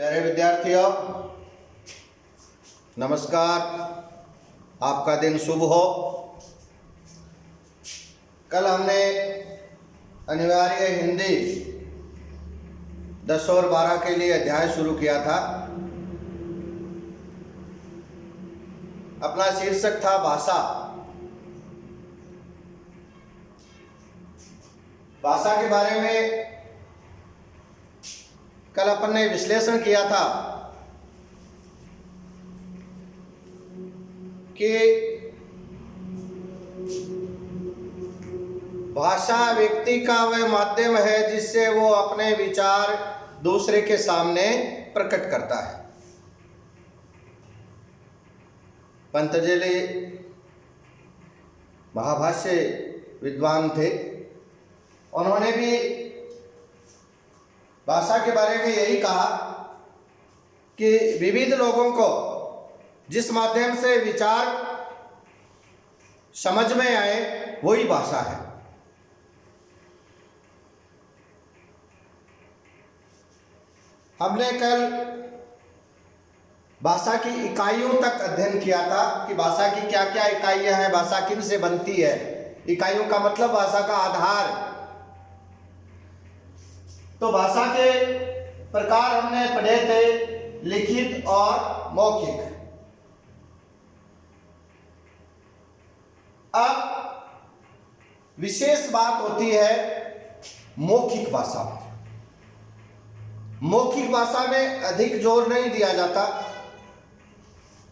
प्यारे विद्यार्थियों, नमस्कार। आपका दिन शुभ हो। कल हमने अनिवार्य हिंदी 10 और 12 के लिए अध्याय शुरू किया था। अपना शीर्षक था भाषा। भाषा के बारे में कल अपन ने विश्लेषण किया था कि भाषा व्यक्ति का वह माध्यम है जिससे वो अपने विचार दूसरे के सामने प्रकट करता है। पतंजलि महाभाष्य विद्वान थे, उन्होंने भी भाषा के बारे में यही कहा कि विविध लोगों को जिस माध्यम से विचार समझ में आए वही भाषा है। हमने कल भाषा की इकाइयों तक अध्ययन किया था कि भाषा की क्या क्या इकाइयां हैं, भाषा किन से बनती है। इकाइयों का मतलब भाषा का आधार। तो भाषा के प्रकार हमने पढ़े थे, लिखित और मौखिक। अब विशेष बात होती है मौखिक भाषा पर। मौखिक भाषा में अधिक जोर नहीं दिया जाता,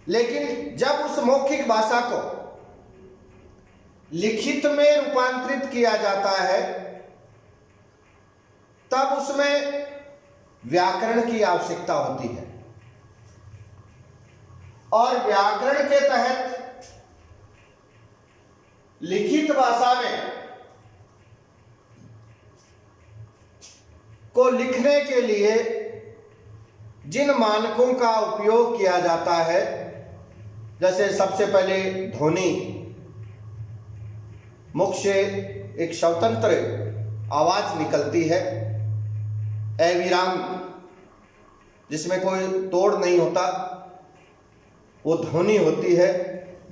लेकिन जब उस मौखिक भाषा को लिखित में रूपांतरित किया जाता है तब उसमें व्याकरण की आवश्यकता होती है। और व्याकरण के तहत लिखित भाषा में को लिखने के लिए जिन मानकों का उपयोग किया जाता है, जैसे सबसे पहले ध्वनि, मुख से एक स्वतंत्र आवाज निकलती है, अविराम, जिसमें कोई तोड़ नहीं होता, वो ध्वनि होती है।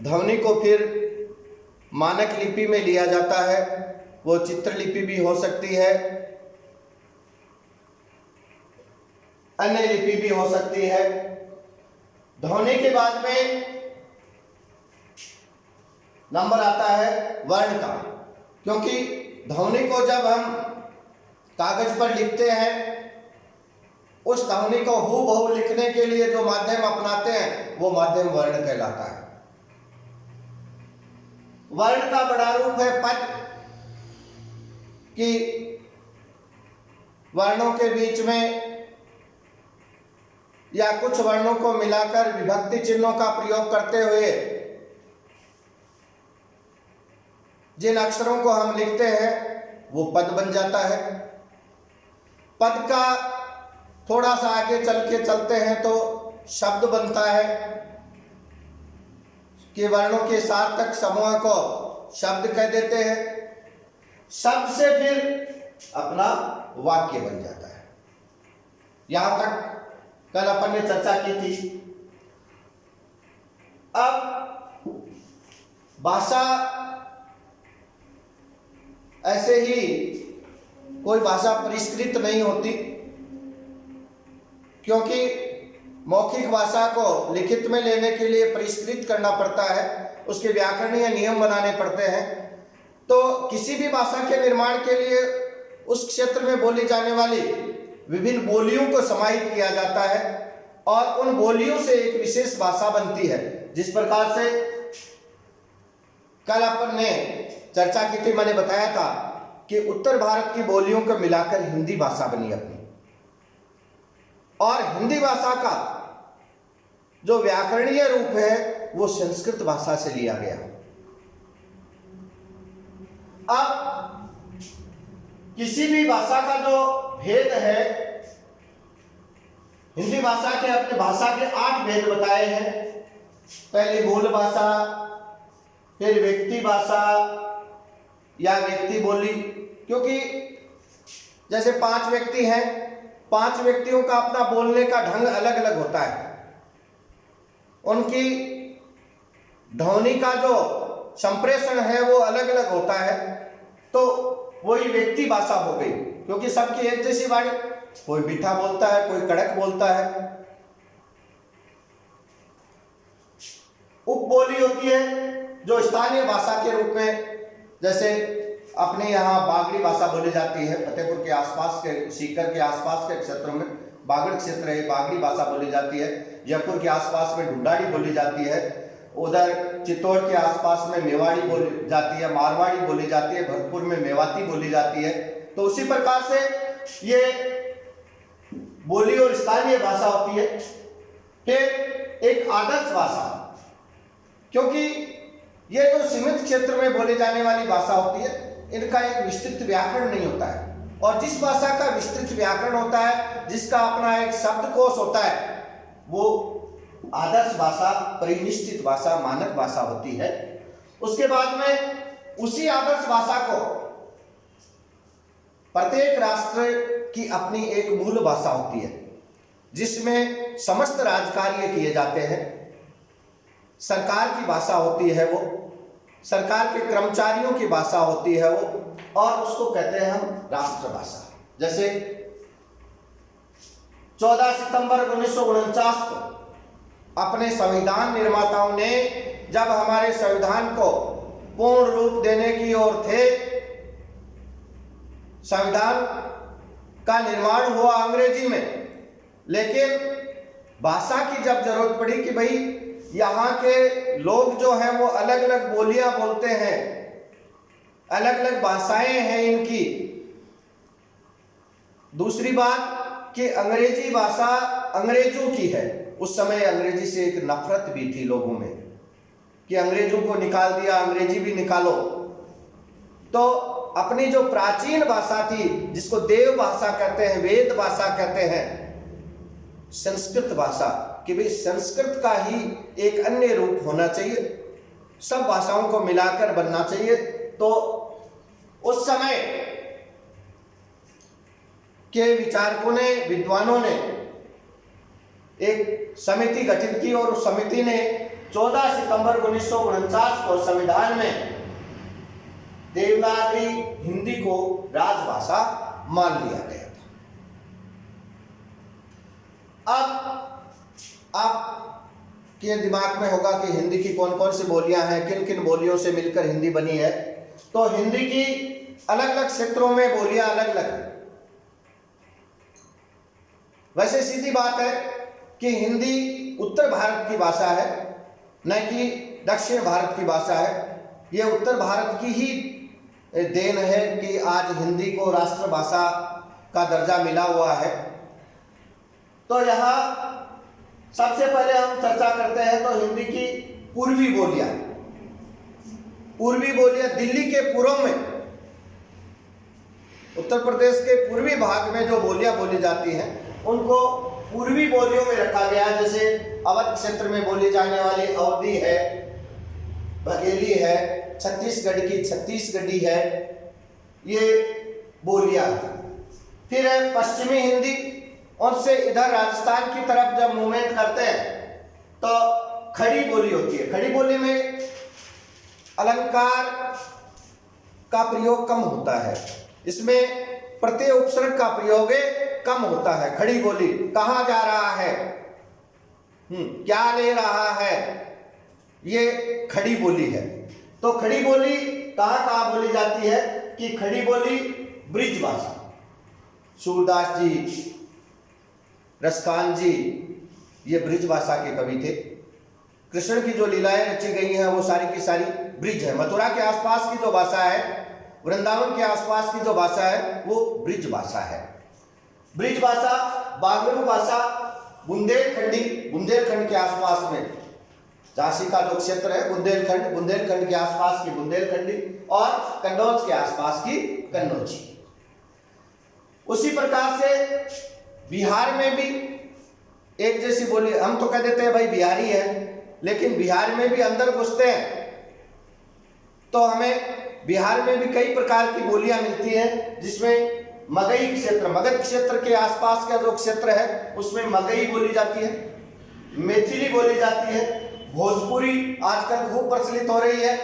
ध्वनि को फिर मानक लिपि में लिया जाता है, वो चित्रलिपि भी हो सकती है, अन्य लिपि भी हो सकती है। ध्वनि के बाद में नंबर आता है वर्ण का, क्योंकि ध्वनि को जब हम कागज पर लिखते हैं, उस ध्वनि को हूबहू लिखने के लिए जो माध्यम अपनाते हैं वो माध्यम वर्ण कहलाता है। वर्ण का बड़ा रूप है पद, कि वर्णों के बीच में या कुछ वर्णों को मिलाकर विभक्ति चिन्हों का प्रयोग करते हुए जिन अक्षरों को हम लिखते हैं वो पद बन जाता है। पद का थोड़ा सा आगे चल के चलते हैं तो शब्द बनता है, कि वर्णों के सार्थक समूह को शब्द कह देते हैं। शब्द से फिर अपना वाक्य बन जाता है। यहां तक कल अपन ने चर्चा की थी। अब भाषा ऐसे ही कोई भाषा परिष्कृत नहीं होती, क्योंकि मौखिक भाषा को लिखित में लेने के लिए परिष्कृत करना पड़ता है, उसके व्याकरणीय नियम बनाने पड़ते हैं। तो किसी भी भाषा के निर्माण के लिए उस क्षेत्र में बोली जाने वाली विभिन्न बोलियों को समाहित किया जाता है और उन बोलियों से एक विशेष भाषा बनती है। जिस प्रकार से कल अपन ने चर्चा की थी, मैंने बताया था कि उत्तर भारत की बोलियों को मिलाकर हिंदी भाषा बनी अपनी, और हिंदी भाषा का जो व्याकरणीय रूप है वो संस्कृत भाषा से लिया गया। अब किसी भी भाषा का जो भेद है, हिंदी भाषा के अपने भाषा के 8 भेद बताए हैं। पहले मूल भाषा, फिर व्यक्ति भाषा या व्यक्ति बोली, क्योंकि जैसे 5 व्यक्ति हैं 5 व्यक्तियों का अपना बोलने का ढंग अलग अलग होता है, उनकी ध्वनि का जो संप्रेषण है वो अलग अलग होता है, तो वही व्यक्ति भाषा हो गई, क्योंकि सबकी एक जैसी वाणी, कोई मीठा बोलता है, कोई कड़क बोलता है। उपबोली होती है जो स्थानीय भाषा के रूप में, जैसे अपने यहाँ बागड़ी भाषा बोली जाती है, फतेहपुर के आसपास के, सीकर के आसपास के क्षेत्रों में बागड़ क्षेत्र है, बागड़ी भाषा बोली जाती है। जयपुर के आसपास में ढूंढाड़ी बोली जाती है, उधर चित्तौड़ के आसपास में मेवाड़ी बोली जाती है, मारवाड़ी बोली जाती है, भरतपुर में मेवाती बोली जाती है। तो उसी प्रकार से ये बोली और स्थानीय भाषा होती है। फिर एक आदर्श भाषा, क्योंकि ये जो सीमित क्षेत्र में बोले जाने वाली भाषा होती है, इनका एक विस्तृत व्याकरण नहीं होता है, और जिस भाषा का विस्तृत व्याकरण होता है, जिसका अपना एक शब्दकोश होता है, वो आदर्श भाषा, परिनिष्ठित भाषा, मानक भाषा होती है। उसके बाद में उसी आदर्श भाषा को प्रत्येक राष्ट्र की अपनी एक मूल भाषा होती है, जिसमें समस्त राजकार्य किए जाते हैं। सरकार की भाषा होती है वो, सरकार के कर्मचारियों की भाषा होती है वो, और उसको कहते हैं हम राष्ट्रभाषा। जैसे 14 सितंबर 1949 को अपने संविधान निर्माताओं ने जब हमारे संविधान को पूर्ण रूप देने की ओर थे, संविधान का निर्माण हुआ अंग्रेजी में, लेकिन भाषा की जब जरूरत पड़ी कि भाई यहाँ के लोग जो हैं वो अलग अलग बोलियां बोलते हैं, अलग अलग भाषाएं हैं इनकी। दूसरी बात कि अंग्रेजी भाषा अंग्रेजों की है। उस समय अंग्रेजी से एक नफरत भी थी लोगों में कि अंग्रेजों को निकाल दिया, अंग्रेजी भी निकालो। तो अपनी जो प्राचीन भाषा थी, जिसको देव भाषा कहते हैं, वेद भाषा कहते हैं, संस्कृत भाषा, कि भाई संस्कृत का ही एक अन्य रूप होना चाहिए, सब भाषाओं को मिलाकर बनना चाहिए। तो उस समय के विचारकों ने, विद्वानों ने एक समिति गठित की, और उस समिति ने 14 सितंबर 1949 को संविधान में देवनागरी हिंदी को राजभाषा मान लिया गया था। अब आपके दिमाग में होगा कि हिंदी की कौन कौन सी बोलियां हैं, किन किन बोलियों से मिलकर हिंदी बनी है। तो हिंदी की अलग अलग क्षेत्रों में बोलियां अलग अलग हैं। वैसे सीधी बात है कि हिंदी उत्तर भारत की भाषा है, न कि दक्षिण भारत की भाषा है। यह उत्तर भारत की ही देन है कि आज हिंदी को राष्ट्रभाषा का दर्जा मिला हुआ है। तो यहाँ सबसे पहले हम चर्चा करते हैं तो हिंदी की पूर्वी बोलियां। पूर्वी बोलियां दिल्ली के पूर्व में, उत्तर प्रदेश के पूर्वी भाग में जो बोलियां बोली जाती हैं, उनको पूर्वी बोलियों में रखा गया। जैसे अवध क्षेत्र में बोली जाने वाली अवधी है, बघेली है, छत्तीसगढ़ की छत्तीसगढ़ी है, ये बोलियां। फिर है पश्चिमी हिंदी, उससे इधर राजस्थान की तरफ जब मूवमेंट करते हैं तो खड़ी बोली होती है। खड़ी बोली में अलंकार का प्रयोग कम होता है, इसमें प्रत्यय उपसर्ग का प्रयोग कम होता है। खड़ी बोली, कहाँ जा रहा है, क्या ले रहा है, ये खड़ी बोली है। तो खड़ी बोली कहाँ कहाँ बोली जाती है कि खड़ी बोली ब्रिज भाषा, सूरदास जी, रसकान जी, ये ब्रिज भाषा के कवि थे। कृष्ण की जो लीलाएं रची गई हैं वो सारी की सारी ब्रिज है। मथुरा के आसपास की जो भाषा है, वृंदावन के आसपास की जो भाषा है, वो ब्रिज भाषा है। ब्रिज भाषा, बागड़ू भाषा, बुंदेलखंडी, बुंदेलखंड के आसपास में, झांसी का जो क्षेत्र है बुंदेलखंड, बुंदेलखंड के आसपास की बुंदेलखंडी, और कन्नौज के आसपास की कन्नौजी। उसी प्रकार से बिहार में भी एक जैसी बोली, हम तो कह देते हैं भाई बिहारी है, लेकिन बिहार में भी अंदर घुसते हैं तो हमें बिहार में भी कई प्रकार की बोलियां मिलती हैं, जिसमें मगही क्षेत्र, मगध क्षेत्र के आसपास का जो क्षेत्र है उसमें मगही बोली जाती है, मैथिली बोली जाती है, भोजपुरी आजकल खूब प्रचलित हो रही है।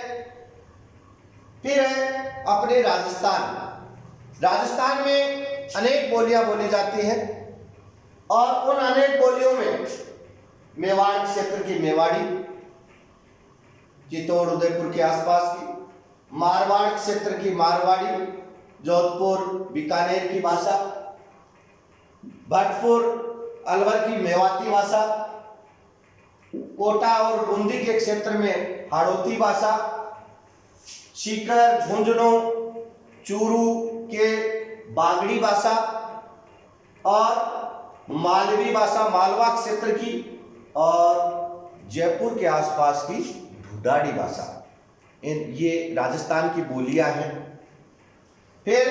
फिर है अपने राजस्थान, राजस्थान में अनेक बोलियां बोली जाती हैं और उन अनेक बोलियों में मेवाड़ क्षेत्र की मेवाड़ी, चित्तौड़ उदयपुर के आसपास की, मारवाड़ क्षेत्र की मारवाड़ी, जोधपुर बीकानेर की भाषा, भरतपुर अलवर की मेवाती भाषा, कोटा और बूंदी के क्षेत्र में हाड़ौती भाषा, सीकर झुंझुनू चूरू के बागड़ी भाषा और मालवी भाषा मालवा क्षेत्र की, और जयपुर के आसपास की ढूढ़ाड़ी भाषा। ये राजस्थान की बोलियां हैं। फिर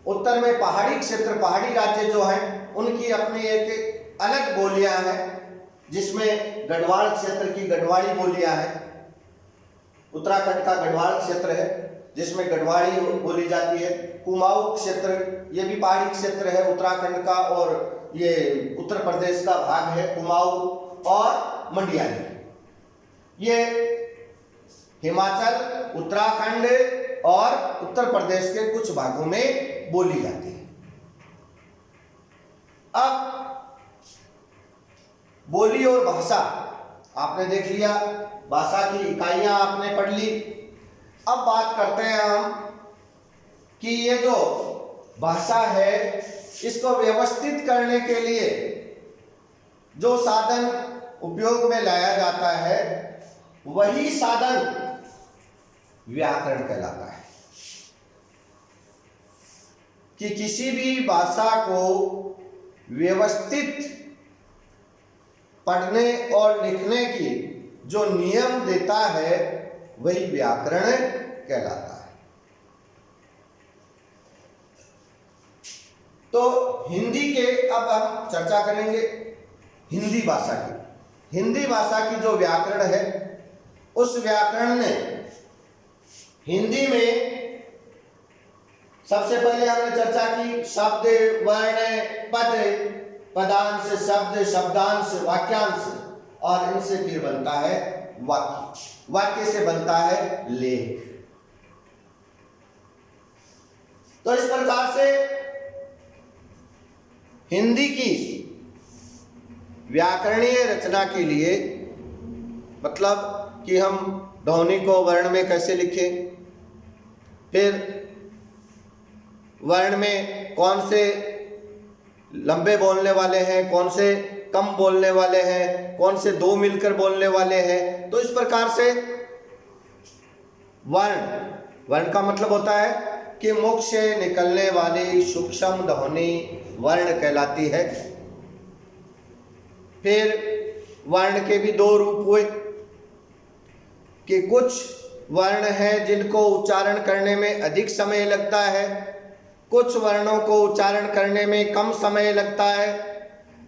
उत्तर में पहाड़ी क्षेत्र, पहाड़ी राज्य जो हैं उनकी अपनी एक अलग बोलियां हैं, जिसमें गढ़वाल क्षेत्र की गढ़वाली बोलियां हैं। उत्तराखंड का गढ़वाल क्षेत्र है जिसमें गढ़वाली बोली जाती है। कुमाऊं क्षेत्र, ये भी पहाड़ी क्षेत्र है उत्तराखंड का, और ये उत्तर प्रदेश का भाग है कुमाऊं और मंडियाली। ये हिमाचल, उत्तराखंड और उत्तर प्रदेश के कुछ भागों में बोली जाती है। अब बोली और भाषा आपने देख लिया, भाषा की इकाइयां आपने पढ़ ली। अब बात करते हैं हम कि ये जो भाषा है इसको व्यवस्थित करने के लिए जो साधन उपयोग में लाया जाता है वही साधन व्याकरण कहलाता है। कि किसी भी भाषा को व्यवस्थित पढ़ने और लिखने की जो नियम देता है वही व्याकरण कहलाता है। तो हिंदी के अब हम चर्चा करेंगे हिंदी भाषा की। हिंदी भाषा की जो व्याकरण है उस व्याकरण ने हिंदी में सबसे पहले हमने चर्चा की शब्द, वर्ण, पद, पदांश, शब्द, शब्दांश, वाक्यांश, और इनसे फिर बनता है वाक्य, वाक्य से बनता है लेख। तो इस प्रकार से हिंदी की व्याकरणीय रचना के लिए, मतलब कि हम ध्वनि को वर्ण में कैसे लिखें, फिर वर्ण में कौन से लंबे बोलने वाले हैं, कौन से कम बोलने वाले हैं, कौन से दो मिलकर बोलने वाले हैं। तो इस प्रकार से वर्ण का मतलब होता है कि मुख से निकलने वाली सूक्ष्म ध्वनि वर्ण कहलाती है। फिर वर्ण के भी दो रूप हुए कि कुछ वर्ण हैं जिनको उच्चारण करने में अधिक समय लगता है, कुछ वर्णों को उच्चारण करने में कम समय लगता है।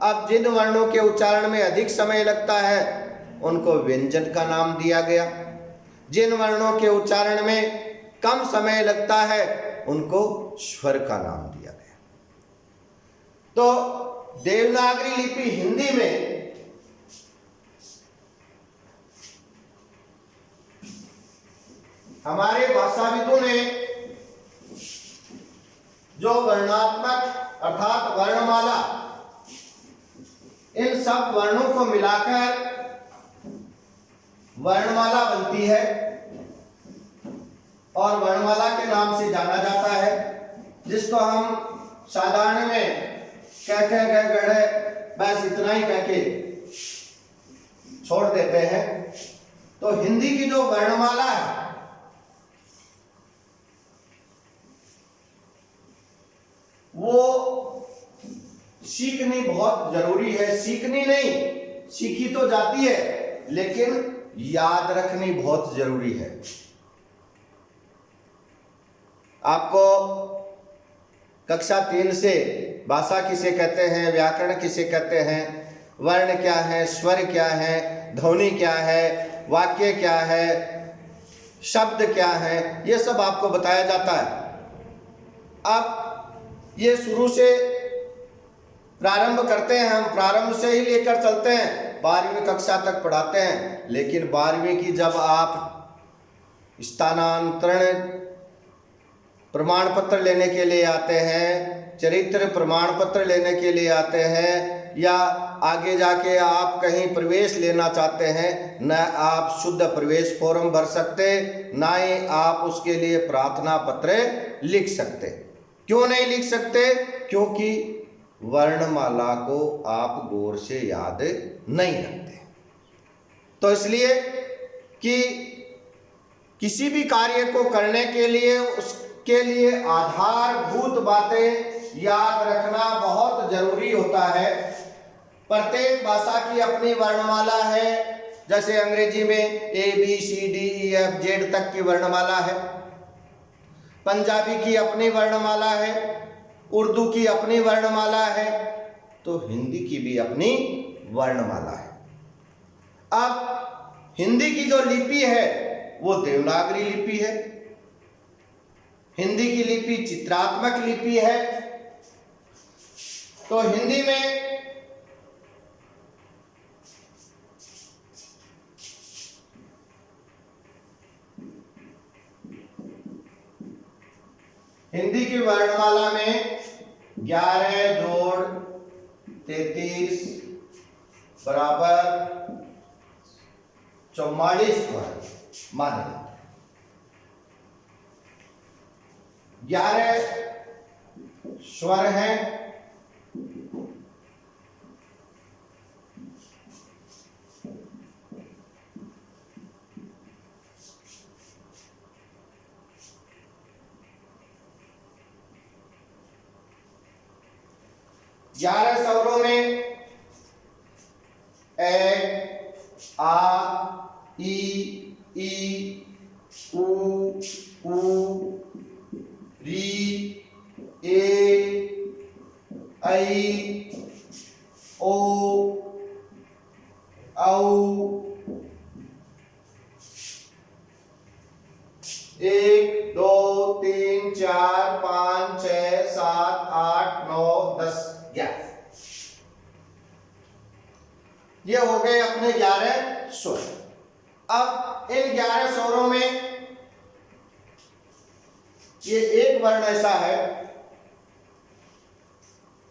अब जिन वर्णों के उच्चारण में अधिक समय लगता है उनको व्यंजन का नाम दिया गया, जिन वर्णों के उच्चारण में कम समय लगता है उनको स्वर का नाम दिया गया। तो देवनागरी लिपि हिंदी में हमारे भाषाविदों ने जो वर्णात्मक अर्थात वर्णमाला, इन सब वर्णों को मिलाकर वर्णमाला बनती है और वर्णमाला के नाम से जाना जाता है, जिसको हम साधारण में कह गढ़े बस इतना ही कह के छोड़ देते हैं। तो हिंदी की जो वर्णमाला है वो सीखनी बहुत जरूरी है। सीखनी नहीं, सीखी तो जाती है, लेकिन याद रखनी बहुत जरूरी है। आपको कक्षा 3 से भाषा किसे कहते हैं, व्याकरण किसे कहते हैं, वर्ण क्या है, स्वर क्या है, ध्वनि क्या है, वाक्य क्या है, शब्द क्या है, ये सब आपको बताया जाता है। अब ये शुरू से प्रारंभ करते हैं, हम प्रारंभ से ही लेकर चलते हैं, 12वीं कक्षा तक पढ़ाते हैं। लेकिन 12वीं की जब आप स्थानांतरण प्रमाण पत्र लेने के लिए आते हैं, चरित्र प्रमाण पत्र लेने के लिए आते हैं, या आगे जाके आप कहीं प्रवेश लेना चाहते हैं, न आप शुद्ध प्रवेश फॉर्म भर सकते, ना ही आप उसके लिए प्रार्थना पत्र लिख सकते। क्यों नहीं लिख सकते? क्योंकि वर्णमाला को आप गौर से याद नहीं रखते। तो इसलिए कि किसी भी कार्य को करने के लिए उसके लिए आधारभूत बातें याद रखना बहुत जरूरी होता है। प्रत्येक भाषा की अपनी वर्णमाला है। जैसे अंग्रेजी में ABCDEFZ तक की वर्णमाला है, पंजाबी की अपनी वर्णमाला है, उर्दू की अपनी वर्णमाला है, तो हिंदी की भी अपनी वर्णमाला है। अब हिंदी की जो लिपि है वो देवनागरी लिपि है, हिंदी की लिपि चित्रात्मक लिपि है। तो हिंदी में हिंदी की वर्णमाला में 11 जोड़ 33 बराबर 44 स्वर माने जाते हैं। 11 स्वर हैं, ग्यारह स्वरों में ए, आ, ई, उ, री, ए, ऐ, ओ, औ, 1 2 3 4 5 6 7 8 9 10 11। ये हो गए अपने 11 स्वर। अब इन 11 स्वरों में ये एक वर्ण ऐसा है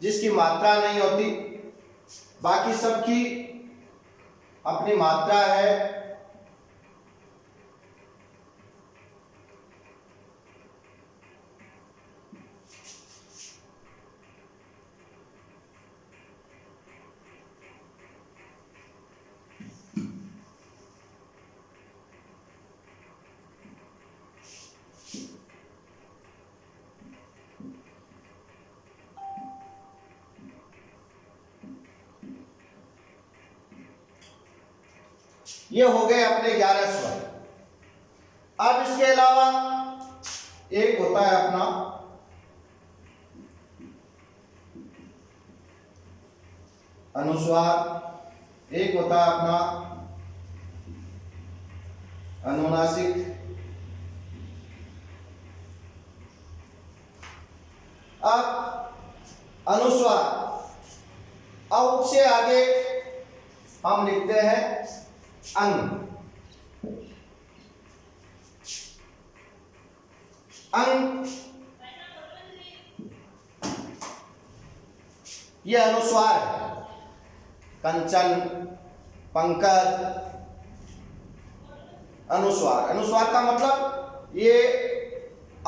जिसकी मात्रा नहीं होती, बाकी सबकी अपनी मात्रा है। ये हो गए अपने 11 स्वर। अब इसके अलावा एक होता है अपना अनुस्वार, एक होता है अपना अनुनासिक, अब अनुस्वार, अब उससे आगे हम लिखते हैं अंग। अंग ये अनुस्वार है। कंचन, पंकज, अनुस्वार। अनुस्वार का मतलब ये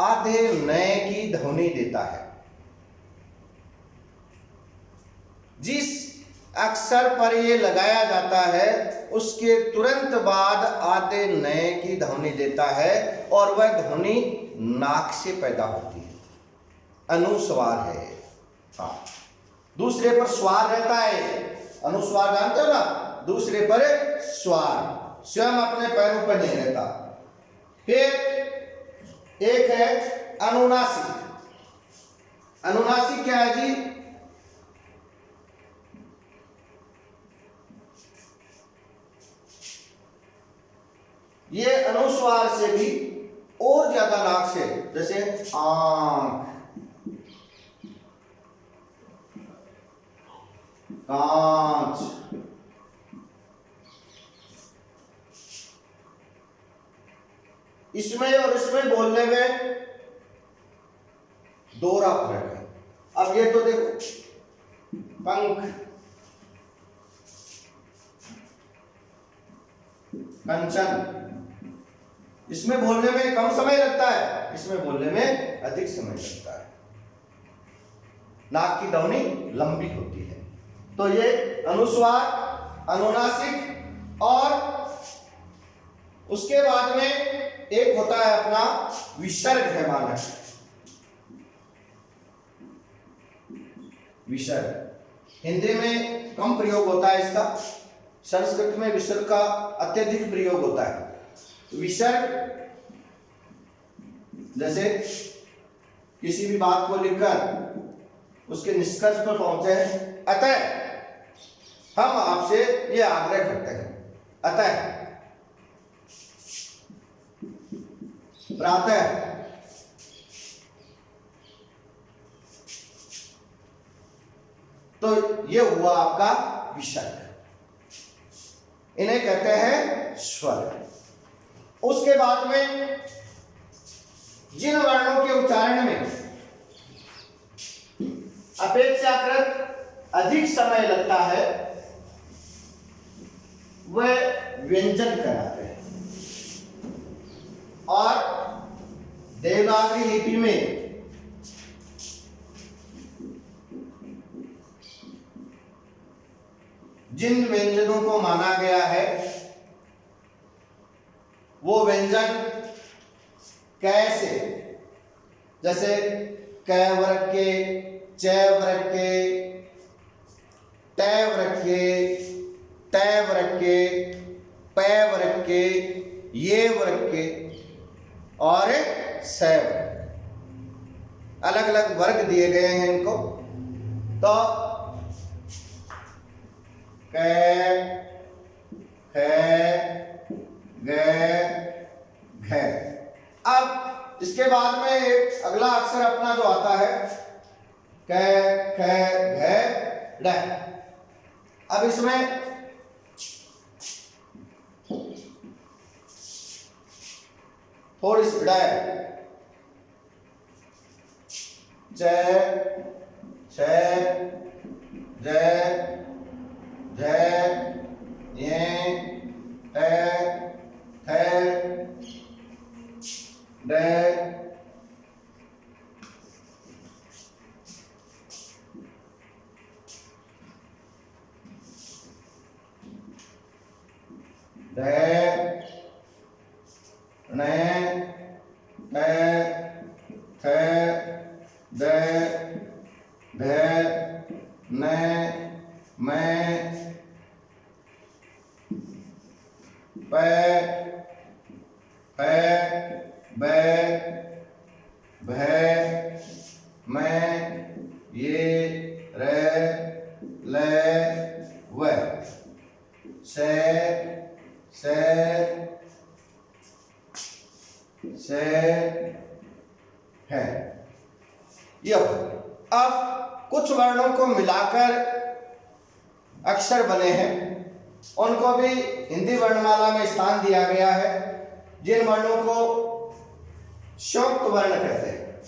आधे नए की ध्वनि देता है। जिस अक्षर पर ये लगाया जाता है उसके तुरंत बाद आधे नए की ध्वनि देता है और वह ध्वनि नाक से पैदा होती है। अनुस्वार है। हाँ, दूसरे पर स्वार रहता है। अनुस्वार जानते हो ना, दूसरे पर स्वार, स्वयं अपने पैरों पर नहीं रहता। फिर एक है अनुनासिक। अनुनासिक क्या है जी? ये अनुस्वार से भी और ज्यादा नाक से, जैसे आंख, कांच। इसमें और इसमें बोलने में दोहरा फर्क है। अब ये तो देखो, पंख, कंचन, इसमें बोलने में कम समय लगता है, इसमें बोलने में अधिक समय लगता है। नाक की ध्वनि लंबी होती है। तो ये अनुस्वार, अनुनासिक और उसके बाद में एक होता है अपना विसर्ग है मानक। विसर्ग हिंदी में कम प्रयोग होता है इसका, संस्कृत में विसर्ग का अत्यधिक प्रयोग होता है। विसर्ग जैसे किसी भी बात को लिखकर उसके निष्कर्ष पर पहुंचे हैं, अतः हम आपसे ये आग्रह करते हैं, अतः प्रातः, तो ये हुआ आपका विसर्ग, इन्हें कहते हैं स्वर। उसके बाद में जिन वर्णों के उच्चारण में अपेक्षाकृत अधिक समय लगता है वह व्यंजन कहलाते हैं। और देवनागरी लिपि में जिन व्यंजनों को माना गया है वो व्यंजन कैसे, जैसे क वर्ग के, च वर्ग के, ट वर्ग के, ट वर्ग के, प वर्ग के, ये वर्ग के और स वर्ग, अलग अलग वर्ग दिए गए हैं इनको। तो क, ख, ग, घ। अब इसके बाद में एक अगला अक्षर अपना जो आता है क, ख, घ, ड़। अब इसमें थोड़ी सी ड़, च, छ, ज, झ, ञ, ठ, थ, ड, ढ, ण, ठ, थ, द, ध, न, म, प, फ, ब, भ, म, ये, र, ल, व, स, है। अब कुछ वर्णों को मिलाकर अक्षर बने हैं, उनको भी हिंदी वर्णमाला में स्थान दिया गया है। जिन वर्णों को संयुक्त वर्ण कहते हैं।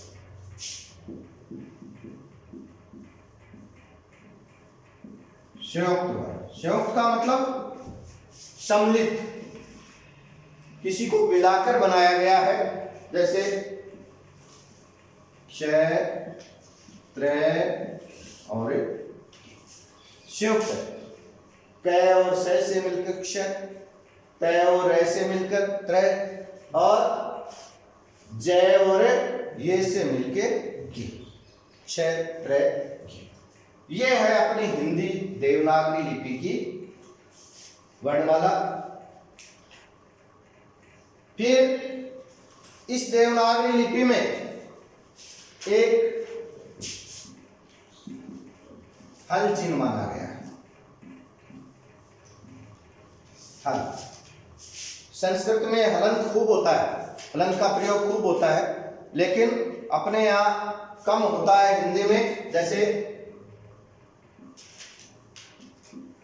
संयुक्त वर्ण, संयुक्त का मतलब सम्मिलित, किसी को मिलाकर बनाया गया है। जैसे क्ष, त्र और संयुक्त, क और स से मिलकर क्ष, त और र से मिलकर त्र और ज और ये से मिलकर गी, क्ष, त्र, गी। ये है अपनी हिंदी देवनागरी लिपि की वर्णमाला। फिर इस देवनागरी लिपि में एक हल चिन्ह माना गया है। हल, संस्कृत में हलंत खूब होता है, हलंत का प्रयोग खूब होता है, लेकिन अपने यहाँ कम होता है हिंदी में। जैसे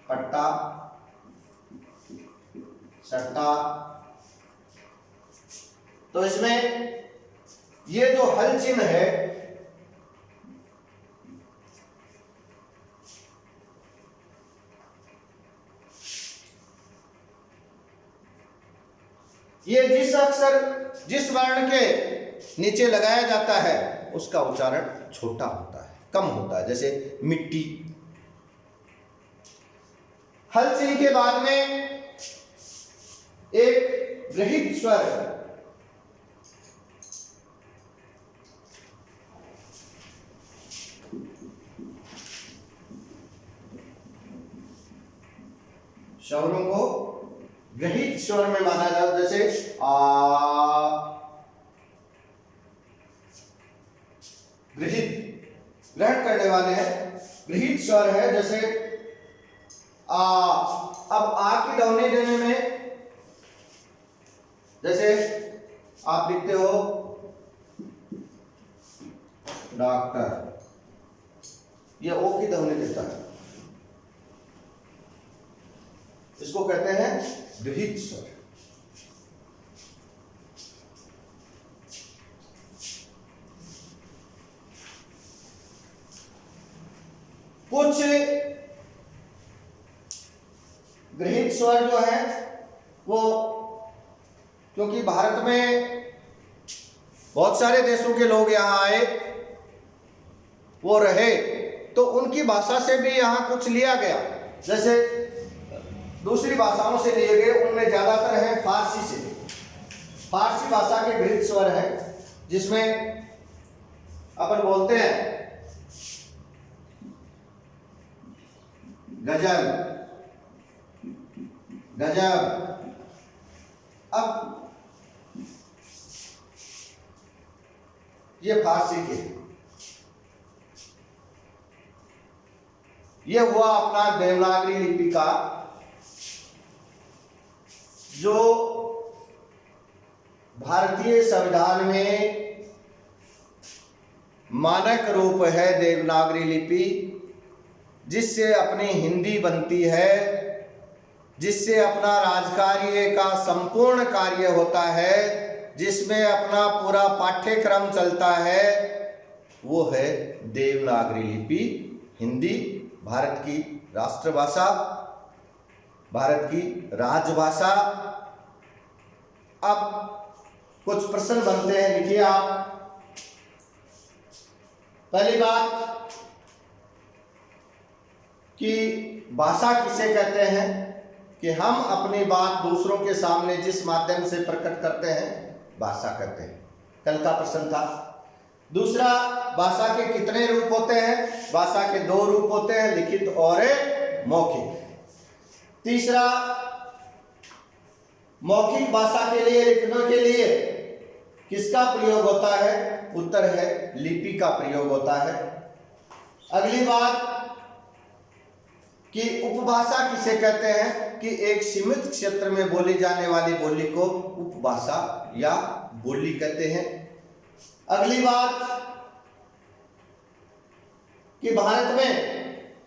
पट्टा, सट्टा। तो इसमें ये जो हल चिन्ह है ये जिस वर्ण के नीचे लगाया जाता है उसका उच्चारण छोटा होता है, कम होता है, जैसे मिट्टी। हल चिन्ह के बाद में एक गृहीत स्वर, स्वरों को गृहीत स्वर में माना जाता, जैसे आ, ग्रहण करने वाले हैं, गृहीत स्वर है, जैसे आ। अब आ की ध्वनि देने में, जैसे आप लिखते हो डॉक्टर, ये ओ की ध्वनि देता है, इसको कहते हैं गृहीत स्वर। कुछ गृहीत स्वर जो है वो, क्योंकि भारत में बहुत सारे देशों के लोग यहाँ आए, वो रहे, तो उनकी भाषा से भी यहाँ कुछ लिया गया, जैसे दूसरी भाषाओं से लिए गए, उनमें ज्यादातर है फारसी से। फारसी भाषा के गृहीत स्वर है, जिसमें अपन बोलते हैं गजल, गजब। अब ये फारसी के, ये हुआ अपना देवनागरी लिपि का जो भारतीय संविधान में मानक रूप है, देवनागरी लिपि, जिससे अपनी हिंदी बनती है, जिससे अपना राजकार्य का संपूर्ण कार्य होता है, जिसमें अपना पूरा पाठ्यक्रम चलता है, वो है देवनागरी लिपि। हिंदी भारत की राष्ट्रभाषा, भारत की राजभाषा। अब कुछ प्रश्न बनते हैं, लिखिए आप। पहली बात कि भाषा किसे कहते हैं, कि हम अपनी बात दूसरों के सामने जिस माध्यम से प्रकट करते हैं, भाषा कहते हैं। कल का प्रश्न था। दूसरा, भाषा के कितने रूप होते हैं? भाषा के 2 रूप होते हैं, लिखित और मौखिक। तीसरा, मौखिक भाषा के लिए, लिखने के लिए किसका प्रयोग होता है? उत्तर है लिपि का प्रयोग होता है। अगली बात कि उपभाषा किसे कहते हैं, कि एक सीमित क्षेत्र में बोली जाने वाली बोली को उपभाषा या बोली कहते हैं। अगली बात कि भारत में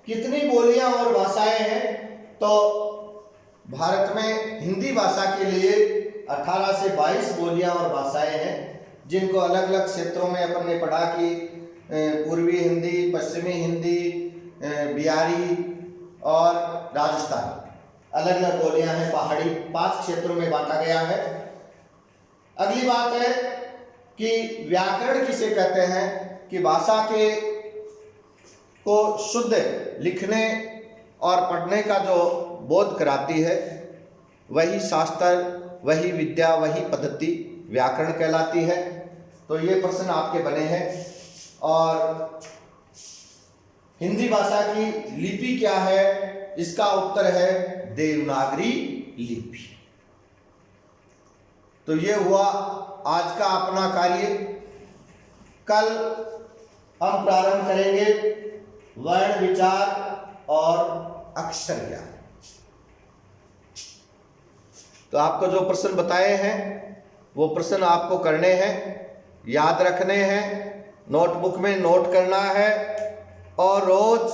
कितनी बोलियां और भाषाएं हैं, तो भारत में हिंदी भाषा के लिए 18 से 22 बोलियां और भाषाएं हैं, जिनको अलग अलग क्षेत्रों में अपन ने पढ़ा कि पूर्वी हिंदी, पश्चिमी हिंदी, बिहारी और राजस्थानी, अलग अलग बोलियां हैं। पहाड़ी 5 क्षेत्रों में बांटा गया है। अगली बात है कि व्याकरण किसे कहते हैं, कि भाषा के को शुद्ध लिखने और पढ़ने का जो बोध कराती है, वही शास्त्र, वही विद्या, वही पद्धति व्याकरण कहलाती है। तो ये प्रश्न आपके बने हैं। और हिंदी भाषा की लिपि क्या है, इसका उत्तर है देवनागरी लिपि। तो ये हुआ आज का अपना कार्य। कल हम प्रारंभ करेंगे वर्ण विचार और अक्षर ज्ञान। तो आपको जो प्रश्न बताए हैं वो प्रश्न आपको करने हैं, याद रखने हैं, नोटबुक में नोट करना है और रोज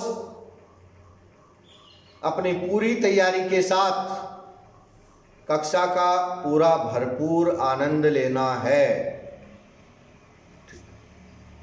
अपनी पूरी तैयारी के साथ कक्षा का पूरा भरपूर आनंद लेना है।